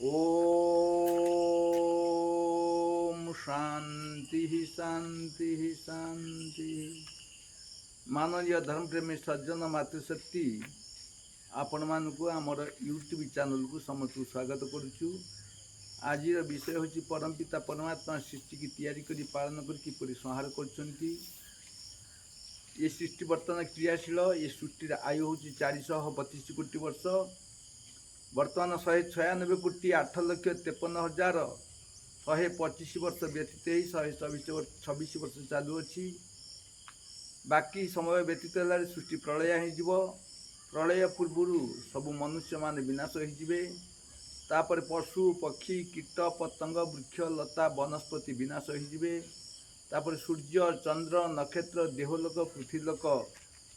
ओम शांति शांति शांति। माननीय धर्मप्रेमी सज्जन मातृशक्ति आपण मानक आमर यूट्यूब चैनल को समस्त स्वागत करुचु। आज विषय हूँ परमपिता परमात्मा सृष्टि की तैयारी करी पालन कर संहार कर ये सृष्टि बर्तमान क्रियाशील। ये सृष्टि आयु हूँ 432 कोटी वर्ष। बर्तमान 196 कोटी 8,53,125 वर्ष व्यतीत ही 126 वर्ष चलुअछि। बाकी समय व्यतीत है सृष्टि प्रलय हो। प्रलय पूर्वर सब मनुष्य मान विनाश होपर पशु पक्षी कीट पतंग वृक्ष लता वनस्पति विनाश होपर सूर्य चंद्र नक्षत्र देहलोक पृथ्वीलोक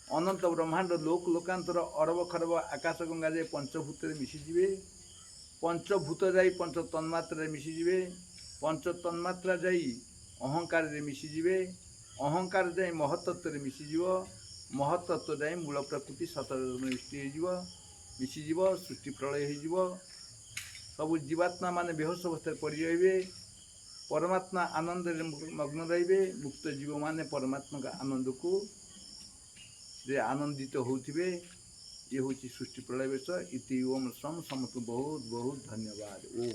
अनंत ब्रह्मांड लोक लोकांतर अरब खरब आकाश गंगा जाए पंचभूत मिशिजे। पंचभूत जाई पंच तन्मात्रा मिशिजे। पंच तन्मात्रा जाई अहंकार मिशिजे। अहंकार जाए महतत्व मिशिज। महतत्व जाए मूल प्रकृति सतर मिशिज। सृष्टि प्रलय हो सब जीवात्मा मान बेहोश अवस्था पड़ रे। परमात्मा आनंद मग्न रे। मुक्त जीव मान परमात्मा का आनंद को आनंदित होते। ये हूँ सृष्टि प्रलय वेश इति ओम सम समस्त बहुत बहुत धन्यवाद। ओम।